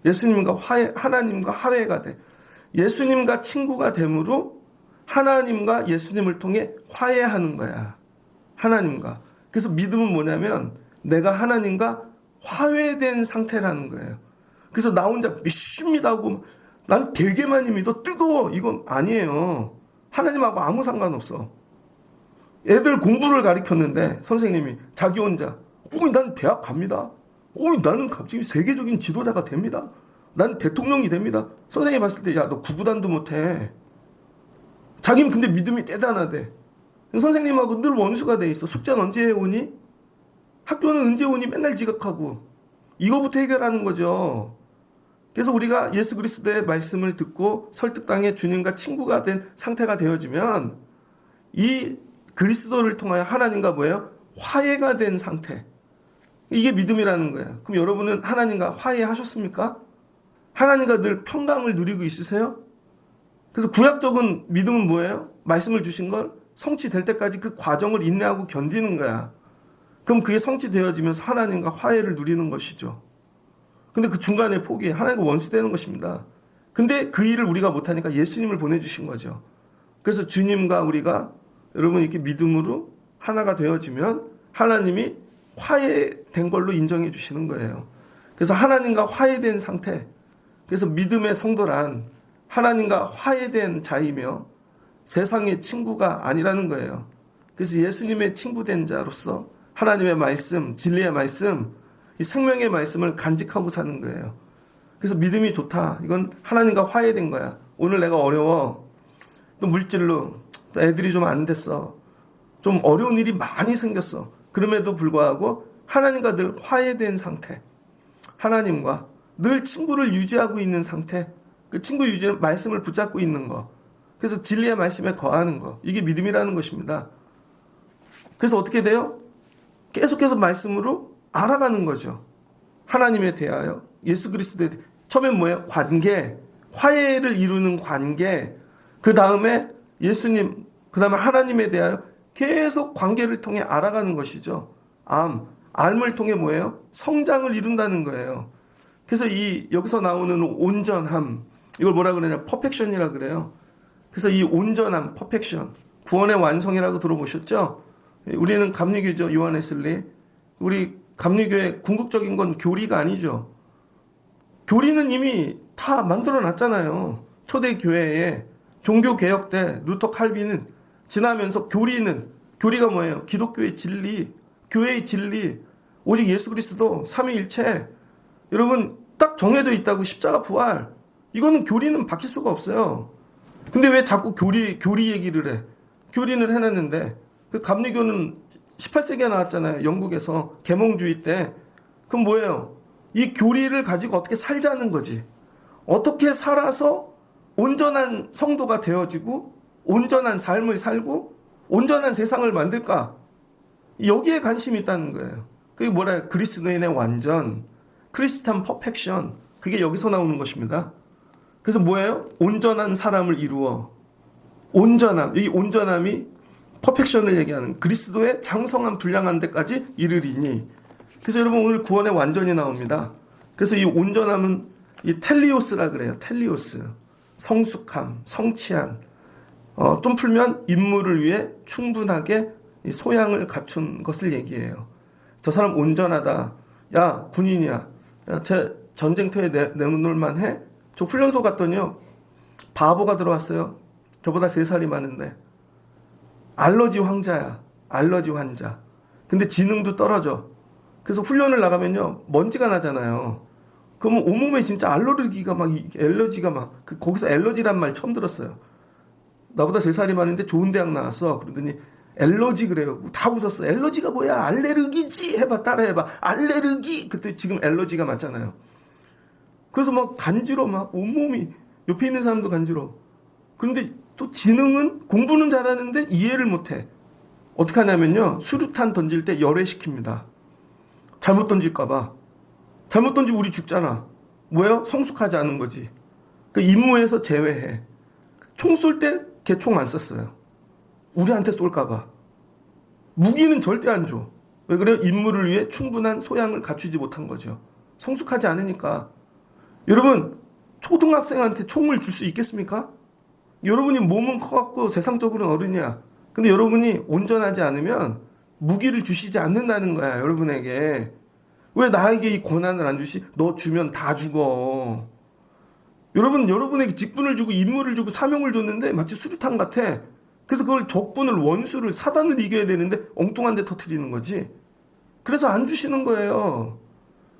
예수님과 하나님과 화해가 돼. 예수님과 친구가 됨으로 하나님과 예수님을 통해 화해하는 거야. 하나님과. 그래서 믿음은 뭐냐면 내가 하나님과 화해된 상태라는 거예요. 그래서 나 혼자 믿습니다 하고 난 되게 많이 믿어 뜨거워 이건 아니에요. 하나님하고 아무 상관없어. 애들 공부를 가르쳤는데 선생님이 자기 혼자 난 대학 갑니다. 나는 갑자기 세계적인 지도자가 됩니다. 난 대통령이 됩니다. 선생님이 봤을 때 야, 너 구구단도 못해. 자기는 근데 믿음이 대단하대. 선생님하고 늘 원수가 돼 있어. 숙제는 언제 해오니? 학교는 언제 오니? 맨날 지각하고. 이거부터 해결하는 거죠. 그래서 우리가 예수 그리스도의 말씀을 듣고 설득당해 주님과 친구가 된 상태가 되어지면 이 그리스도를 통하여 하나님과 뭐예요? 화해가 된 상태. 이게 믿음이라는 거예요. 그럼 여러분은 하나님과 화해하셨습니까? 하나님과 늘 평강을 누리고 있으세요? 그래서 구약적인 믿음은 뭐예요? 말씀을 주신 걸 성취될 때까지 그 과정을 인내하고 견디는 거야. 그럼 그게 성취되어지면서 하나님과 화해를 누리는 것이죠. 근데 그 중간에 포기해. 하나님과 원수되는 것입니다. 근데 그 일을 우리가 못하니까 예수님을 보내주신 거죠. 그래서 주님과 우리가 여러분 이렇게 믿음으로 하나가 되어지면 하나님이 화해된 걸로 인정해 주시는 거예요. 그래서 하나님과 화해된 상태. 그래서 믿음의 성도란 하나님과 화해된 자이며 세상의 친구가 아니라는 거예요. 그래서 예수님의 친구된 자로서 하나님의 말씀, 진리의 말씀, 이 생명의 말씀을 간직하고 사는 거예요. 그래서 믿음이 좋다. 이건 하나님과 화해된 거야. 오늘 내가 어려워. 또 물질로 또 애들이 좀 안 됐어. 좀 어려운 일이 많이 생겼어. 그럼에도 불구하고 하나님과 늘 화해된 상태. 하나님과 늘 친구를 유지하고 있는 상태. 그 친구 유지 말씀을 붙잡고 있는 거. 그래서 진리의 말씀에 거하는 거. 이게 믿음이라는 것입니다. 그래서 어떻게 돼요? 계속해서 말씀으로 알아가는 거죠. 하나님에 대하여 예수 그리스도에 대해. 처음엔 뭐예요? 관계. 화해를 이루는 관계. 그 다음에 예수님, 그 다음에 하나님에 대하여 계속 관계를 통해 알아가는 것이죠. 암을 통해 뭐예요? 성장을 이룬다는 거예요. 그래서 여기서 나오는 온전함, 이걸 뭐라 그러냐? 퍼펙션이라 그래요. 그래서 이 온전함, 퍼펙션, 구원의 완성이라고 들어보셨죠? 우리는 감리교죠. 요한 웨슬리. 우리 감리교의 궁극적인 건 교리가 아니죠. 교리는 이미 다 만들어 놨잖아요. 초대교회에 종교개혁 때 루터 칼빈은 지나면서 교리가 뭐예요? 기독교의 진리, 교회의 진리, 오직 예수 그리스도 삼위일체. 여러분 딱 정해져 있다고. 십자가 부활. 이거는 교리는 바뀔 수가 없어요. 근데 왜 자꾸 교리 얘기를 해? 교리는 해놨는데 그 감리교는 18세기에 나왔잖아요. 영국에서 계몽주의 때. 그럼 뭐예요? 이 교리를 가지고 어떻게 살자는 거지. 어떻게 살아서 온전한 성도가 되어지고 온전한 삶을 살고 온전한 세상을 만들까? 여기에 관심이 있다는 거예요. 그게 뭐라 그리스도인의 완전, 크리스찬 퍼펙션. 그게 여기서 나오는 것입니다. 그래서 뭐예요? 온전한 사람을 이루어. 온전함. 이 온전함이 퍼펙션을 얘기하는 그리스도의 장성한 불량한 데까지 이르리니. 그래서 여러분 오늘 구원의 완전이 나옵니다. 그래서 이 온전함은 이 텔리오스라 그래요. 텔리오스. 성숙함, 성취한. 좀 풀면 인물을 위해 충분하게 이 소양을 갖춘 것을 얘기해요. 저 사람 온전하다. 야, 군인이야. 야, 쟤 전쟁터에 내놓을만 해? 저 훈련소 갔더니요. 바보가 들어왔어요. 저보다 3살이 많은데. 알러지 환자야. 알러지 환자. 근데 지능도 떨어져. 그래서 훈련을 나가면요. 먼지가 나잖아요. 그러면 온몸에 진짜 알러지가 막, 거기서 알러지란 말 처음 들었어요. 나보다 3살이 많은데 좋은 대학 나왔어. 그러더니 알러지 그래요. 다 웃었어. 알러지가 뭐야? 알레르기지. 해봐. 따라해봐. 알레르기. 그때 지금 알러지가 맞잖아요. 그래서 막 간지러. 막 온몸이. 옆에 있는 사람도 간지러. 그런데 또 지능은 공부는 잘하는데 이해를 못해. 어떻게 하냐면요. 수류탄 던질 때 열애시킵니다. 잘못 던질까봐. 잘못 던지면 우리 죽잖아. 뭐예요? 성숙하지 않은 거지. 그 임무에서 제외해. 총 쏠 때 걔 총 안 썼어요. 우리한테 쏠까봐. 무기는 절대 안 줘. 왜 그래요? 임무를 위해 충분한 소양을 갖추지 못한 거죠. 성숙하지 않으니까. 여러분 초등학생한테 총을 줄 수 있겠습니까? 여러분이 몸은 커갖고 세상적으로는 어른이야. 근데 여러분이 온전하지 않으면 무기를 주시지 않는다는 거야. 여러분에게. 왜 나에게 이 권한을 안 주시? 너 주면 다 죽어. 여러분에게 직분을 주고 임무를 주고 사명을 줬는데 마치 수류탄 같아. 그래서 그걸 적군을, 원수를, 사단을 이겨야 되는데 엉뚱한 데 터뜨리는 거지. 그래서 안 주시는 거예요.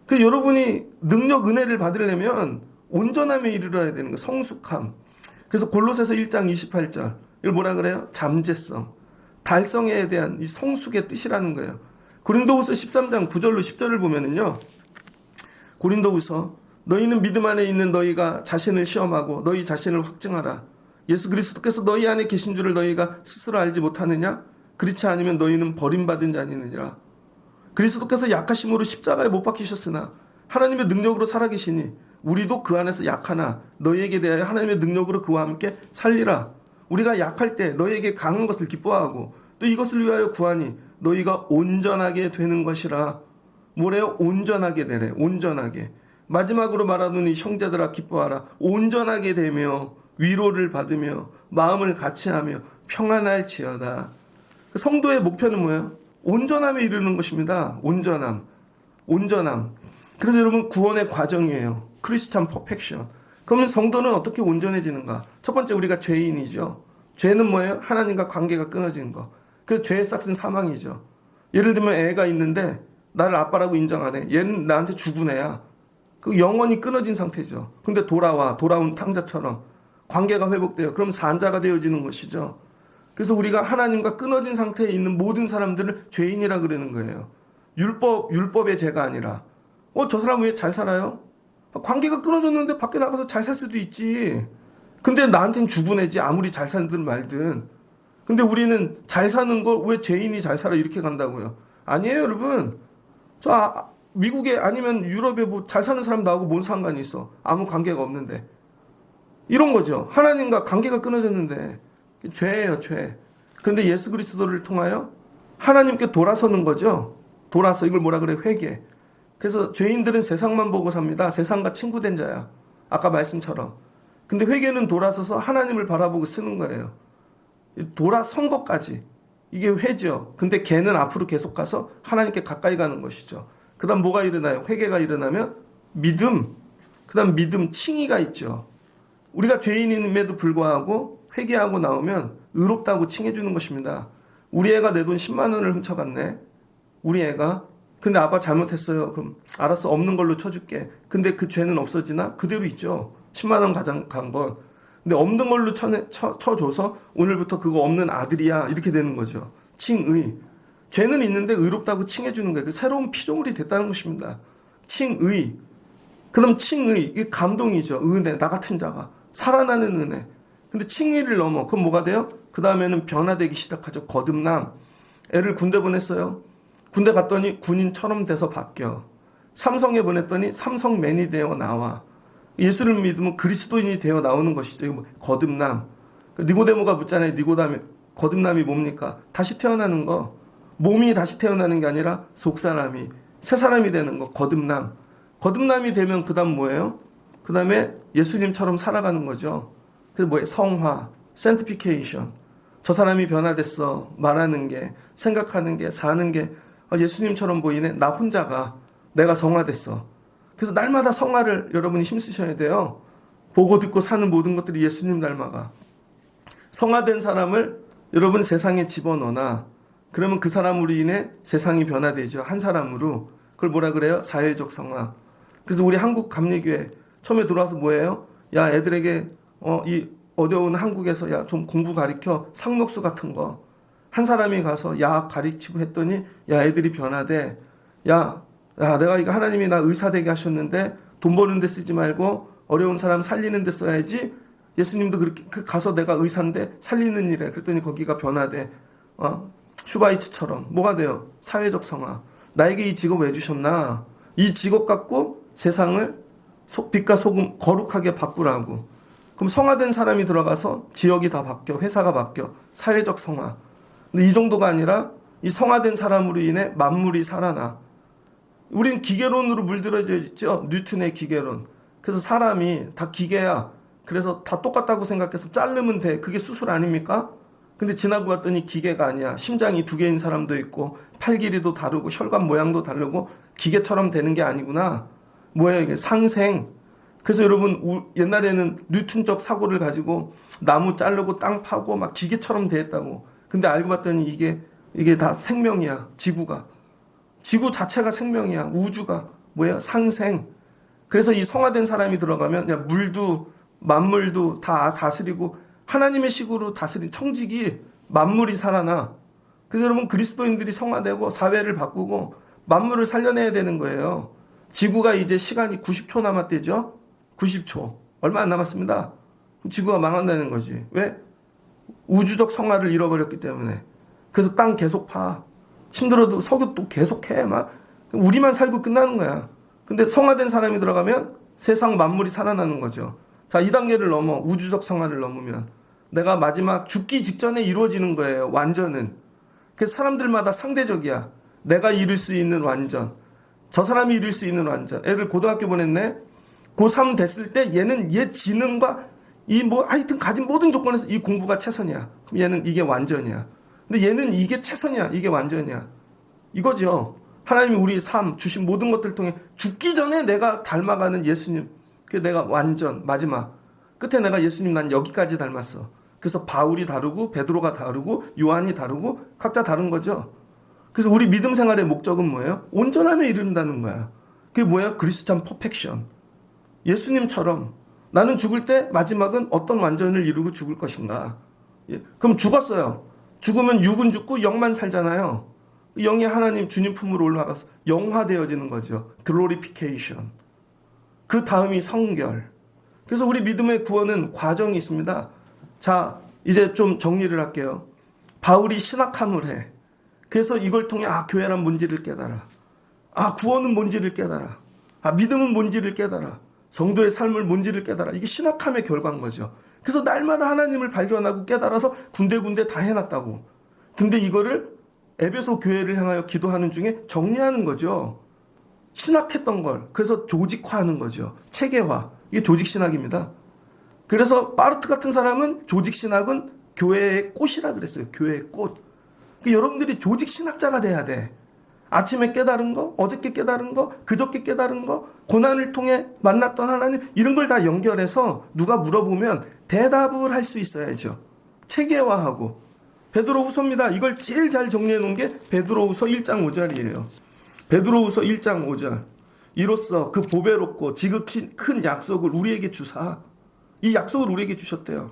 그래서 여러분이 능력, 은혜를 받으려면 온전함에 이르러야 되는 거. 성숙함. 그래서 골로새서 1장 28절 이걸 뭐라 그래요? 잠재성, 달성에 대한 이 성숙의 뜻이라는 거예요. 고린도후서 13장 9절로 10절을 보면은요. 고린도후서 너희는 믿음 안에 있는 너희가 자신을 시험하고 너희 자신을 확증하라. 예수 그리스도께서 너희 안에 계신 줄을 너희가 스스로 알지 못하느냐? 그렇지 않으면 너희는 버림받은 자니느니라. 그리스도께서 약하심으로 십자가에 못 박히셨으나 하나님의 능력으로 살아계시니 우리도 그 안에서 약하나 너희에게 대하여 하나님의 능력으로 그와 함께 살리라. 우리가 약할 때 너희에게 강한 것을 기뻐하고 또 이것을 위하여 구하니 너희가 온전하게 되는 것이라. 뭐래요? 온전하게 되래. 온전하게. 마지막으로 말하노니 형제들아 기뻐하라. 온전하게 되며 위로를 받으며 마음을 같이하며 평안할지어다. 성도의 목표는 뭐예요? 온전함에 이르는 것입니다. 온전함. 그래서 여러분 구원의 과정이에요. 크리스찬 퍼펙션. 그러면 성도는 어떻게 온전해지는가? 첫 번째 우리가 죄인이죠. 죄는 뭐예요? 하나님과 관계가 끊어지는 거. 그래서 죄의 싹은 사망이죠. 예를 들면 애가 있는데 나를 아빠라고 인정 안 해. 얘는 나한테 죽은 애야. 그 영원히 끊어진 상태죠. 근데 돌아온 탕자처럼 관계가 회복돼요. 그럼 산자가 되어지는 것이죠. 그래서 우리가 하나님과 끊어진 상태에 있는 모든 사람들을 죄인이라 그러는 거예요. 율법의 죄가 아니라. 저 사람 왜 잘 살아요? 관계가 끊어졌는데 밖에 나가서 잘 살 수도 있지. 근데 나한테는 죽은 애지. 아무리 잘 살든 말든. 근데 우리는 잘 사는 걸 왜 죄인이 잘 살아 이렇게 간다고요? 아니에요, 여러분. 미국에 아니면 유럽에 뭐 잘 사는 사람 나오고 뭔 상관이 있어? 아무 관계가 없는데. 이런 거죠. 하나님과 관계가 끊어졌는데 죄예요, 죄. 그런데 예수 그리스도를 통하여 하나님께 돌아서는 거죠. 돌아서 이걸 뭐라 그래? 회개. 그래서 죄인들은 세상만 보고 삽니다. 세상과 친구된 자야. 아까 말씀처럼. 근데 회개는 돌아서서 하나님을 바라보고 쓰는 거예요. 돌아선 것까지. 이게 회죠. 근데 걔는 앞으로 계속 가서 하나님께 가까이 가는 것이죠. 그 다음 뭐가 일어나요? 회개가 일어나면 믿음. 그다음 믿음, 칭의가 있죠. 우리가 죄인임에도 불구하고 회개하고 나오면 의롭다고 칭해 주는 것입니다. 우리 애가 내 돈 10만 원을 훔쳐갔네. 우리 애가. 근데 아빠 잘못했어요. 그럼 알았어. 없는 걸로 쳐줄게. 근데 그 죄는 없어지나? 그대로 있죠. 10만 원 가장 간 건. 근데 없는 걸로 쳐줘서 오늘부터 그거 없는 아들이야. 이렇게 되는 거죠. 칭의. 죄는 있는데 의롭다고 칭해 주는 거예요. 그 새로운 피조물이 됐다는 것입니다. 칭의. 그럼 칭의. 이게 감동이죠. 은혜. 나 같은 자가. 살아나는 은혜. 근데 칭의를 넘어. 그럼 뭐가 돼요? 그 다음에는 변화되기 시작하죠. 거듭남. 애를 군대 보냈어요. 군대 갔더니 군인처럼 돼서 바뀌어. 삼성에 보냈더니 삼성맨이 되어 나와. 예수를 믿으면 그리스도인이 되어 나오는 것이죠. 이거 뭐 거듭남. 니고데모가 묻잖아요. 거듭남이 뭡니까? 다시 태어나는 거. 몸이 다시 태어나는 게 아니라 속사람이 새 사람이 되는 거. 거듭남. 거듭남이 되면 그 다음 뭐예요? 그 다음에 예수님처럼 살아가는 거죠. 그래서 뭐예요? 성화, sanctification. 저 사람이 변화됐어. 말하는 게, 생각하는 게, 사는 게 예수님처럼 보이네. 나 혼자가 내가 성화됐어. 그래서 날마다 성화를 여러분이 힘쓰셔야 돼요. 보고 듣고 사는 모든 것들이 예수님 닮아가. 성화된 사람을 여러분 세상에 집어넣어놔. 그러면 그 사람으로 인해 세상이 변화되죠. 한 사람으로. 그걸 뭐라 그래요? 사회적 성화. 그래서 우리 한국 감리교회 처음에 들어와서 뭐예요? 야, 애들에게 이 어려운 한국에서 야, 좀 공부 가르쳐. 상록수 같은 거. 한 사람이 가서 야학 가르치고 했더니 야, 애들이 변화돼. 야, 내가 이거 하나님이 나 의사 되게 하셨는데 돈 버는 데 쓰지 말고 어려운 사람 살리는 데 써야지. 예수님도 그렇게 가서 내가 의사인데 살리는 일에 그랬더니 거기가 변화돼. 슈바이츠처럼 뭐가 돼요? 사회적 성화. 나에게 이 직업 왜 주셨나? 이 직업 갖고 세상을 빛과 소금 거룩하게 바꾸라고. 그럼 성화된 사람이 들어가서 지역이 다 바뀌어. 회사가 바뀌어. 사회적 성화. 근데 이 정도가 아니라 이 성화된 사람으로 인해 만물이 살아나. 우린 기계론으로 물들어져 있죠. 뉴턴의 기계론. 그래서 사람이 다 기계야. 그래서 다 똑같다고 생각해서 자르면 돼. 그게 수술 아닙니까? 근데 지나고 봤더니 기계가 아니야. 심장이 2개인 사람도 있고 팔 길이도 다르고 혈관 모양도 다르고 기계처럼 되는 게 아니구나. 뭐예요 이게? 상생. 그래서 여러분 옛날에는 뉴턴적 사고를 가지고 나무 자르고 땅 파고 막 기계처럼 돼 있다고. 근데 알고 봤더니 이게 다 생명이야. 지구 자체가 생명이야. 우주가 뭐야? 상생. 그래서 이 성화된 사람이 들어가면 그냥 물도 만물도 다 다스리고 하나님의 식으로 다스린 청직이 만물이 살아나. 그래서 여러분 그리스도인들이 성화되고 사회를 바꾸고 만물을 살려내야 되는 거예요. 지구가 이제 시간이 90초 남았대죠. 90초. 얼마 안 남았습니다. 지구가 망한다는 거지. 왜? 우주적 성화를 잃어버렸기 때문에. 그래서 땅 계속 파. 힘들어도 석유 또 계속해. 막 우리만 살고 끝나는 거야. 근데 성화된 사람이 들어가면 세상 만물이 살아나는 거죠. 자, 2단계를 넘어 우주적 성화를 넘으면 내가 마지막 죽기 직전에 이루어지는 거예요. 완전은. 그래서 사람들마다 상대적이야. 내가 이룰 수 있는 완전. 저 사람이 이룰 수 있는 완전. 애들 고등학교 보냈네. 고3 됐을 때 얘는 얘 지능과 이 뭐 하여튼 가진 모든 조건에서 이 공부가 최선이야. 그럼 얘는 이게 완전이야. 근데 얘는 이게 최선이야. 이게 완전이야. 이거죠. 하나님이 우리 삶 주신 모든 것들을 통해 죽기 전에 내가 닮아가는 예수님. 그게 내가 완전 마지막. 끝에 내가 예수님 난 여기까지 닮았어. 그래서 바울이 다르고 베드로가 다르고 요한이 다르고 각자 다른 거죠. 그래서 우리 믿음 생활의 목적은 뭐예요? 온전함에 이른다는 거야. 그게 뭐야? 크리스찬 퍼펙션. 예수님처럼 나는 죽을 때 마지막은 어떤 완전을 이루고 죽을 것인가. 그럼 죽었어요. 죽으면 육은 죽고 영만 살잖아요. 영이 하나님 주님 품으로 올라가서 영화되어지는 거죠. 글로리피케이션. 그 다음이 성결. 그래서 우리 믿음의 구원은 과정이 있습니다. 자, 이제 좀 정리를 할게요. 바울이 신학함을 해. 그래서 이걸 통해 교회란 뭔지를 깨달아. 구원은 뭔지를 깨달아. 믿음은 뭔지를 깨달아. 성도의 삶을 뭔지를 깨달아. 이게 신학함의 결과인 거죠. 그래서 날마다 하나님을 발견하고 깨달아서 군데군데 다 해놨다고. 근데 이거를 에베소 교회를 향하여 기도하는 중에 정리하는 거죠. 신학했던 걸. 그래서 조직화하는 거죠. 체계화. 이게 조직신학입니다. 그래서 바르트 같은 사람은 조직신학은 교회의 꽃이라 그랬어요. 교회의 꽃. 그러니까 여러분들이 조직신학자가 돼야 돼. 아침에 깨달은 거, 어저께 깨달은 거, 그저께 깨달은 거, 고난을 통해 만났던 하나님, 이런 걸 다 연결해서 누가 물어보면 대답을 할 수 있어야죠. 체계화하고. 베드로후서입니다. 이걸 제일 잘 정리해 놓은 게 베드로후서 1장 5절이에요. 베드로후서 1장 5절. 이로써 그 보배롭고 지극히 큰 약속을 우리에게 주사, 이 약속을 우리에게 주셨대요.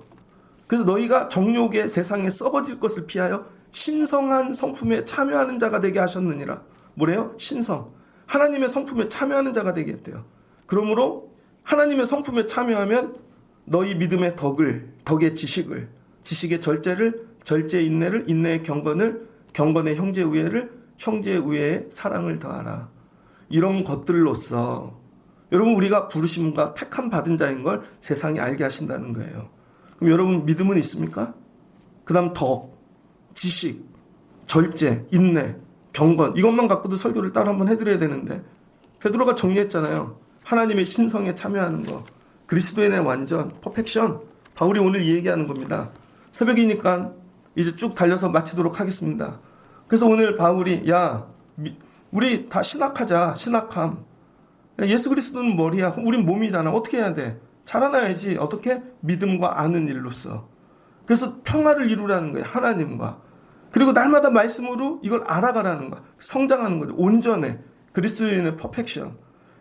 그래서 너희가 정욕의 세상에 썩어질 것을 피하여 신성한 성품에 참여하는 자가 되게 하셨느니라. 뭐래요? 신성. 하나님의 성품에 참여하는 자가 되게 했대요. 그러므로 하나님의 성품에 참여하면 너희 믿음의 덕의 지식을, 지식의 절제를, 절제의 인내를, 인내의 경건을, 경건의 형제 우애를, 형제 우애의 사랑을 더하라. 이런 것들로서 여러분 우리가 부르심과 택함 받은 자인 걸 세상이 알게 하신다는 거예요. 그럼 여러분 믿음은 있습니까? 그 다음 덕, 지식, 절제, 인내, 경건, 이것만 갖고도 설교를 따로 한번 해드려야 되는데 베드로가 정리했잖아요. 하나님의 신성에 참여하는 거, 그리스도인의 완전, 퍼펙션. 바울이 오늘 이 얘기하는 겁니다. 새벽이니까 이제 쭉 달려서 마치도록 하겠습니다. 그래서 오늘 바울이 우리 다 신학하자. 신학함. 예수 그리스도는 머리야. 우린 몸이잖아. 어떻게 해야 돼? 자라나야지. 어떻게? 믿음과 아는 일로서. 그래서 평화를 이루라는 거예요. 하나님과. 그리고 날마다 말씀으로 이걸 알아가라는 거야. 성장하는 거죠. 온전해. 그리스도인의 퍼펙션.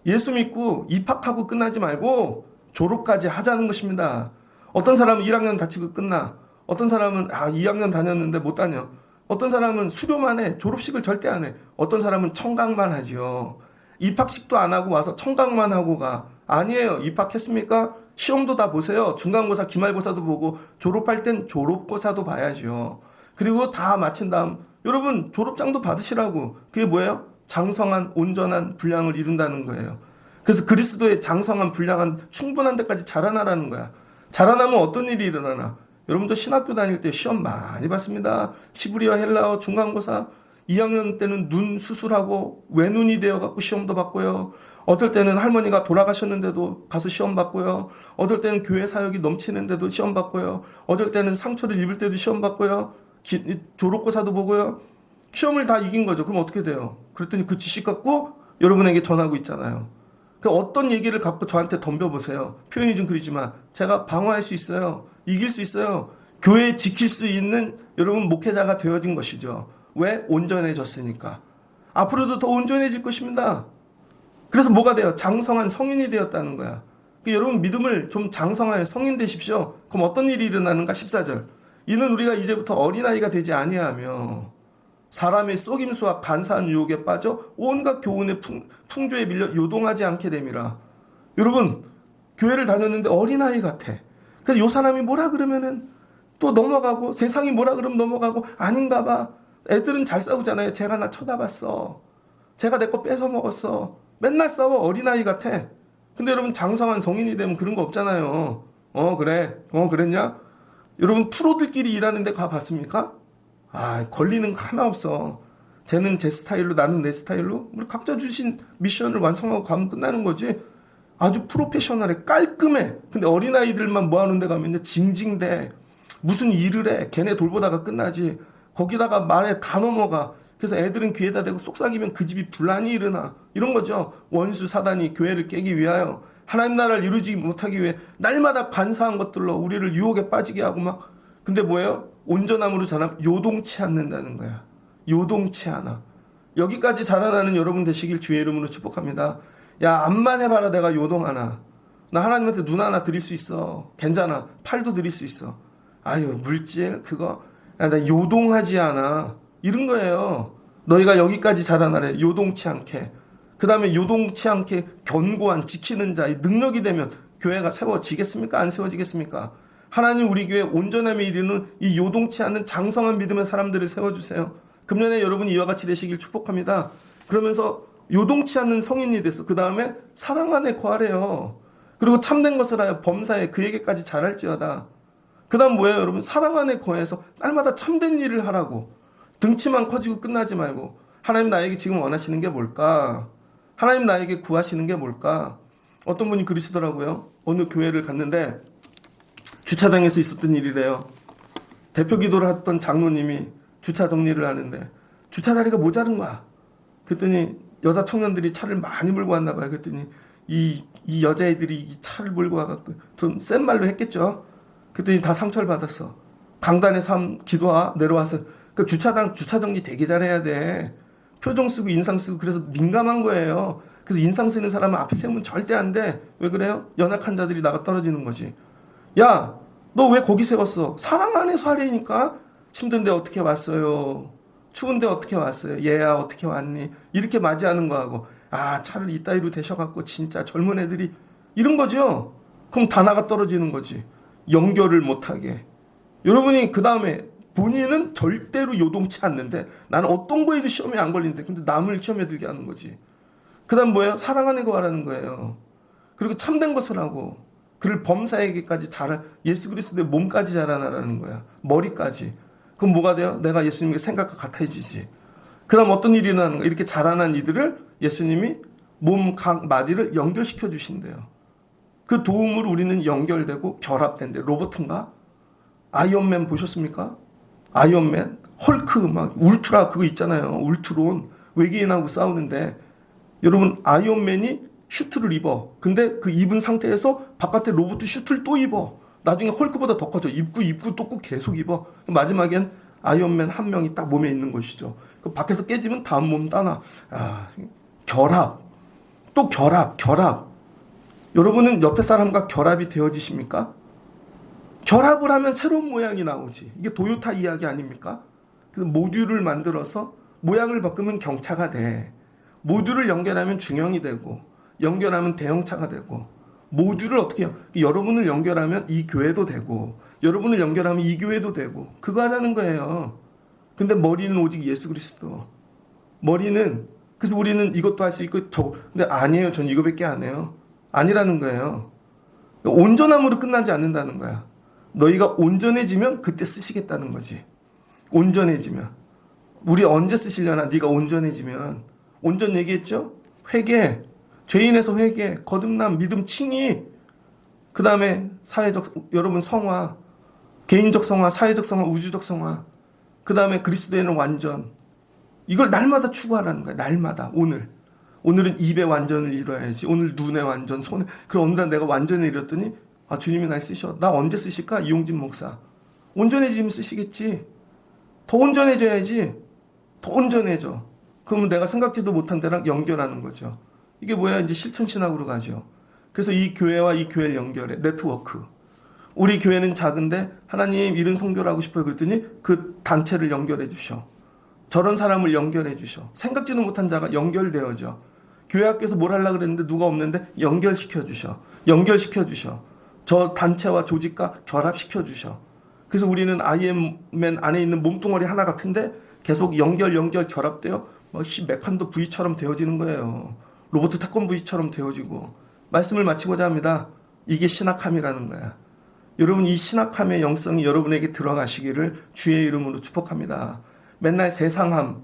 예수 믿고 입학하고 끝나지 말고 졸업까지 하자는 것입니다. 어떤 사람은 1학년 다치고 끝나. 어떤 사람은 2학년 다녔는데 못 다녀. 어떤 사람은 수료만 해. 졸업식을 절대 안 해. 어떤 사람은 청강만 하지요. 입학식도 안 하고 와서 청강만 하고 가. 아니에요. 입학했습니까? 시험도 다 보세요. 중간고사, 기말고사도 보고 졸업할 땐 졸업고사도 봐야죠. 그리고 다 마친 다음 여러분 졸업장도 받으시라고. 그게 뭐예요? 장성한 온전한 분량을 이룬다는 거예요. 그래서 그리스도의 장성한 분량한 충분한 데까지 자라나라는 거야. 자라나면 어떤 일이 일어나나? 여러분도 신학교 다닐 때 시험 많이 봤습니다. 시브리어, 헬라어, 중간고사. 2학년 때는 눈 수술하고 외눈이 되어갖고 시험도 봤고요. 어떨 때는 할머니가 돌아가셨는데도 가서 시험 봤고요. 어떨 때는 교회 사역이 넘치는데도 시험 봤고요. 어떨 때는 상처를 입을 때도 시험 봤고요. 졸업고사도 보고요. 시험을 다 이긴 거죠. 그럼 어떻게 돼요? 그랬더니 그 지식 갖고 여러분에게 전하고 있잖아요. 그 어떤 얘기를 갖고 저한테 덤벼보세요. 표현이 좀 그러지만 제가 방어할 수 있어요. 이길 수 있어요. 교회 지킬 수 있는 여러분 목회자가 되어진 것이죠. 왜? 온전해졌으니까. 앞으로도 더 온전해질 것입니다. 그래서 뭐가 돼요? 장성한 성인이 되었다는 거야. 여러분 믿음을 좀 장성하여 성인 되십시오. 그럼 어떤 일이 일어나는가? 14절. 이는 우리가 이제부터 어린아이가 되지 아니하며 사람의 속임수와 간사한 유혹에 빠져 온갖 교훈의 풍조에 밀려 요동하지 않게 됨이라. 여러분 교회를 다녔는데 어린아이 같아. 그래서 요 사람이 뭐라 그러면은 또 넘어가고 세상이 뭐라 그러면 넘어가고 아닌가 봐. 애들은 잘 싸우잖아요. 제가 나 쳐다봤어. 제가 내 거 뺏어 먹었어. 맨날 싸워. 어린아이 같아. 근데 여러분 장성한 성인이 되면 그런 거 없잖아요. 그래. 그랬냐? 여러분 프로들끼리 일하는데 가봤습니까? 걸리는 거 하나 없어. 쟤는 제 스타일로 나는 내 스타일로 우리 각자 주신 미션을 완성하고 가면 끝나는 거지. 아주 프로페셔널해. 깔끔해. 근데 어린아이들만 모아놓은 데 가면요 징징대. 무슨 일을 해. 걔네 돌보다가 끝나지. 거기다가 말에 다 넘어가. 그래서 애들은 귀에다 대고 속삭이면 그 집이 분란이 일어나. 이런 거죠. 원수 사단이 교회를 깨기 위하여 하나님 나라를 이루지 못하기 위해 날마다 간사한 것들로 우리를 유혹에 빠지게 하고 막. 근데 뭐예요? 온전함으로 자라면 요동치 않는다는 거야. 요동치 않아. 여기까지 자라나는 여러분 되시길 주의 이름으로 축복합니다. 야, 암만 해봐라 내가 요동하나. 나 하나님한테 눈 하나 드릴 수 있어. 괜찮아. 팔도 드릴 수 있어. 아유 물질 그거. 야, 나 요동하지 않아. 이런 거예요. 너희가 여기까지 자라나래. 요동치 않게. 그 다음에 요동치 않게 견고한 지키는 자의 능력이 되면 교회가 세워지겠습니까? 안 세워지겠습니까? 하나님 우리 교회 온전함에 이르는 이 요동치 않는 장성한 믿음의 사람들을 세워주세요. 금년에 여러분이 이와 같이 되시길 축복합니다. 그러면서 요동치 않는 성인이 돼서 그 다음에 사랑 안에 거하래요. 그리고 참된 것을 하여 범사에 그에게까지 잘할지어다. 그 다음 뭐예요 여러분? 사랑 안에 거해서 날마다 참된 일을 하라고. 등치만 커지고 끝나지 말고 하나님 나에게 지금 원하시는 게 뭘까? 하나님 나에게 구하시는 게 뭘까? 어떤 분이 그러시더라고요. 어느 교회를 갔는데 주차장에서 있었던 일이래요. 대표 기도를 했던 장로님이 주차 정리를 하는데 주차 자리가 모자른 거야. 그랬더니 여자 청년들이 차를 많이 몰고 왔나 봐요. 그랬더니 이 여자애들이 이 차를 몰고 와갖고 좀 센 말로 했겠죠. 그랬더니 다 상처를 받았어. 강단에서 내려와서 그 주차 정리 되게 잘해야 돼. 표정 쓰고 인상 쓰고 그래서 민감한 거예요. 그래서 인상 쓰는 사람은 앞에 세우면 절대 안 돼. 왜 그래요? 연약한 자들이 나가 떨어지는 거지. 야, 너 왜 거기 세웠어? 사랑 안에서 하려니까. 힘든데 어떻게 왔어요? 추운데 어떻게 왔어요? 얘야 어떻게 왔니? 이렇게 맞이하는 거하고 차를 이따위로 대셔갖고 진짜 젊은 애들이 이런 거죠. 그럼 다 나가 떨어지는 거지. 연결을 못하게. 여러분이 그 다음에 본인은 절대로 요동치 않는데 나는 어떤 거에도 시험에 안 걸리는데 근데 남을 시험에 들게 하는 거지. 그 다음 뭐예요? 사랑 안에 거하라는 거예요. 그리고 참된 것을 하고 그를 범사에게까지 예수 그리스도의 몸까지 자라나라는 거야. 머리까지. 그럼 뭐가 돼요? 내가 예수님의 생각과 같아지지. 그 다음 어떤 일이 일어나는 거야? 이렇게 자라난 이들을 예수님이 몸 각 마디를 연결시켜 주신대요. 그 도움으로 우리는 연결되고 결합된대. 로봇인가? 아이언맨 보셨습니까? 아이언맨, 헐크, 막 울트라 그거 있잖아요. 울트론 외계인하고 싸우는데 여러분 아이언맨이 슈트를 입어. 근데 그 입은 상태에서 바깥에 로봇 슈트를 또 입어. 나중에 헐크보다 더 커져. 입고 또 꼭 계속 입어. 마지막엔 아이언맨 한 명이 딱 몸에 있는 것이죠. 그 밖에서 깨지면 다음 몸 따나. 결합. 또 결합. 여러분은 옆에 사람과 결합이 되어지십니까? 결합을 하면 새로운 모양이 나오지. 이게 도요타 이야기 아닙니까? 그 모듈을 만들어서 모양을 바꾸면 경차가 돼. 모듈을 연결하면 중형이 되고 연결하면 대형차가 되고 모듈을 어떻게 해요? 여러분을 연결하면 이 교회도 되고 여러분을 연결하면 이 교회도 되고 그거 하자는 거예요. 근데 머리는 오직 예수 그리스도. 머리는 그래서 우리는 이것도 할 수 있고 근데 아니에요. 전 이거밖에 안 해요. 아니라는 거예요. 온전함으로 끝나지 않는다는 거야. 너희가 온전해지면 그때 쓰시겠다는 거지. 온전해지면. 우리 언제 쓰시려나? 네가 온전해지면. 온전 얘기했죠? 회개. 죄인에서 회개. 거듭남. 믿음 칭의. 그 다음에 사회적 여러분 성화. 개인적 성화. 사회적 성화. 우주적 성화. 그 다음에 그리스도에는 완전. 이걸 날마다 추구하라는 거야. 날마다. 오늘은 입의 완전을 이뤄야지. 오늘 눈의 완전, 손에. 그럼 어느 날 내가 완전을 이뤘더니 주님이 날 쓰셔. 나 언제 쓰실까? 이용진 목사. 온전해지면 쓰시겠지. 더 온전해져야지. 더 온전해져. 그러면 내가 생각지도 못한 데랑 연결하는 거죠. 이게 뭐야? 이제 실천신학으로 가죠. 그래서 이 교회와 이 교회를 연결해. 네트워크. 우리 교회는 작은데 하나님 이런 선교를 하고 싶어요. 그랬더니 그 단체를 연결해 주셔. 저런 사람을 연결해 주셔. 생각지도 못한 자가 연결되어져. 교회 학교에서 뭘 하려고 그랬는데 누가 없는데 연결시켜 주셔. 저 단체와 조직과 결합시켜 주셔. 그래서 우리는 아이엠맨 안에 있는 몸뚱어리 하나 같은데 계속 연결 결합되어 메칸도 V처럼 되어지는 거예요. 로봇 태권 V처럼 되어지고. 말씀을 마치고자 합니다. 이게 신학함이라는 거야. 여러분 이 신학함의 영성이 여러분에게 들어가시기를 주의 이름으로 축복합니다. 맨날 세상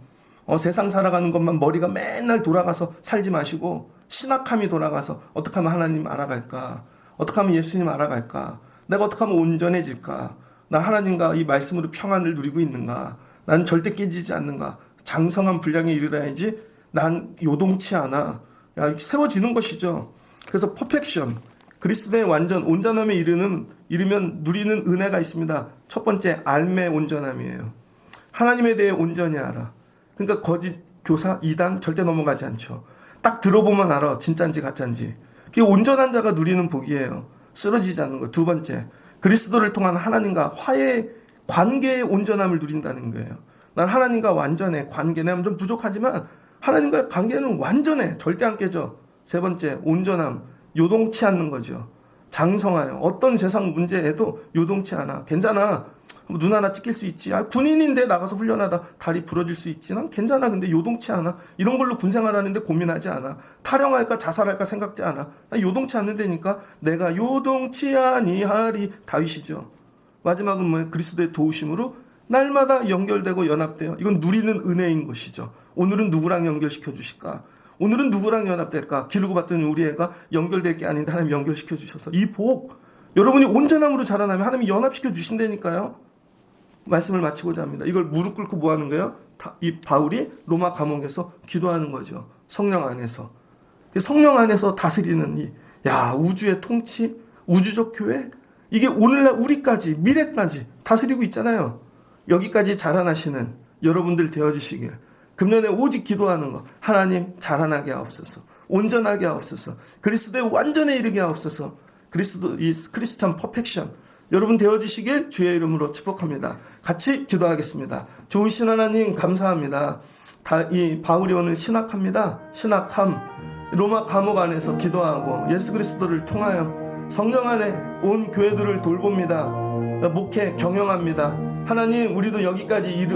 살아가는 것만 머리가 맨날 돌아가서 살지 마시고 신학함이 돌아가서 어떻게 하면 하나님 알아갈까? 어떻게 하면 예수님 알아갈까? 내가 어떻게 하면 온전해질까? 나 하나님과 이 말씀으로 평안을 누리고 있는가? 난 절대 깨지지 않는가? 장성한 분량에 이르러야지 난 요동치 않아. 세워지는 것이죠. 그래서 퍼펙션, 그리스도의 완전, 온전함에 이르면 누리는 은혜가 있습니다. 첫 번째, 알매 온전함이에요. 하나님에 대해 온전히 알아. 그러니까 거짓 교사, 이단 절대 넘어가지 않죠. 딱 들어보면 알아. 진짜인지 가짜인지. 그게 온전한 자가 누리는 복이에요. 쓰러지지 않는 거. 두 번째, 그리스도를 통한 하나님과 관계의 온전함을 누린다는 거예요. 난 하나님과 완전해. 관계. 내가 좀 부족하지만 하나님과 관계는 완전해. 절대 안 깨져. 세 번째, 온전함. 요동치 않는 거죠. 장성하여. 어떤 세상 문제에도 요동치 않아. 괜찮아. 눈 하나 찍힐 수 있지. 군인인데 나가서 훈련하다 다리 부러질 수 있지. 난 괜찮아. 근데 요동치 않아. 이런 걸로 군 생활하는데 고민하지 않아. 탈영할까 자살할까 생각지 않아. 난 요동치 않는다니까. 내가 요동치 아니하리. 다윗이죠. 마지막은 뭐예요? 그리스도의 도우심으로 날마다 연결되고 연합돼요. 이건 누리는 은혜인 것이죠. 오늘은 누구랑 연결시켜 주실까? 오늘은 누구랑 연합될까? 기르고 봤더니 우리 애가 연결될 게 아닌데 하나님 연결시켜 주셔서 이 복, 여러분이 온전함으로 자라나면 하나님이 연합시켜 주신다니까요. 말씀을 마치고자 합니다. 이걸 무릎 꿇고 뭐 하는 거예요? 이 바울이 로마 감옥에서 기도하는 거죠. 성령 안에서. 성령 안에서 다스리는 우주의 통치, 우주적 교회, 이게 오늘날 우리까지, 미래까지 다스리고 있잖아요. 여기까지 자라나시는 여러분들 되어주시길. 금년에 오직 기도하는 거. 하나님 자라나게 하옵소서. 온전하게 하옵소서. 그리스도의 완전에 이르게 하옵소서. 이 크리스찬 퍼펙션 여러분 되어주시길 주의 이름으로 축복합니다. 같이 기도하겠습니다. 좋으신 하나님 감사합니다. 이 바울이 오늘 신학합니다. 신학함. 로마 감옥 안에서 기도하고 예수 그리스도를 통하여 성령 안에 온 교회들을 돌봅니다. 목회 경영합니다. 하나님 우리도 여기까지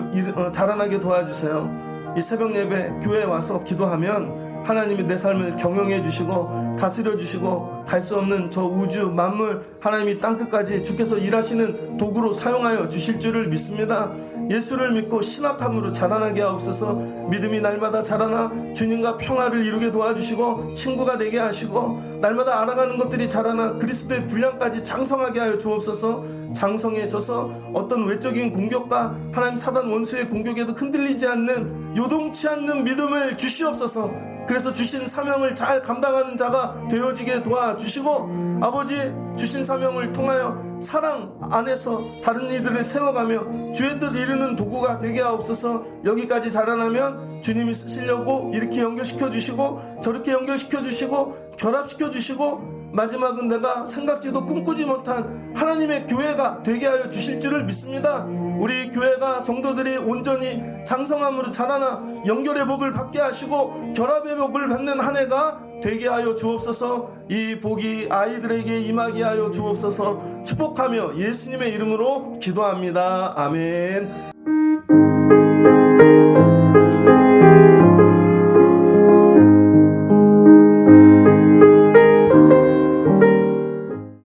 자라나게 도와주세요. 이 새벽 예배 교회에 와서 기도하면 하나님이 내 삶을 경영해 주시고 다스려 주시고 갈 수 없는 저 우주 만물 하나님이 땅끝까지 주께서 일하시는 도구로 사용하여 주실 줄을 믿습니다. 예수를 믿고 신학함으로 자라나게 하옵소서. 믿음이 날마다 자라나 주님과 평화를 이루게 도와주시고 친구가 되게 하시고 날마다 알아가는 것들이 자라나 그리스도의 분량까지 장성하게 하여 주옵소서. 장성해져서 어떤 외적인 공격과 하나님 사단 원수의 공격에도 흔들리지 않는 요동치 않는 믿음을 주시옵소서. 그래서 주신 사명을 잘 감당하는 자가 되어지게 도와주시고 아버지 주신 사명을 통하여 사랑 안에서 다른 이들을 세워가며 주의 뜻 이루는 도구가 되게 하옵소서. 여기까지 자라나면 주님이 쓰시려고 이렇게 연결시켜 주시고 저렇게 연결시켜 주시고 결합시켜 주시고 마지막은 내가 생각지도 꿈꾸지 못한 하나님의 교회가 되게 하여 주실 줄을 믿습니다. 우리 교회가 성도들이 온전히 장성함으로 자라나 연결의 복을 받게 하시고 결합의 복을 받는 한 해가 되게 하여 주옵소서. 이 복이 아이들에게 임하게 하여 주옵소서. 축복하며 예수님의 이름으로 기도합니다. 아멘.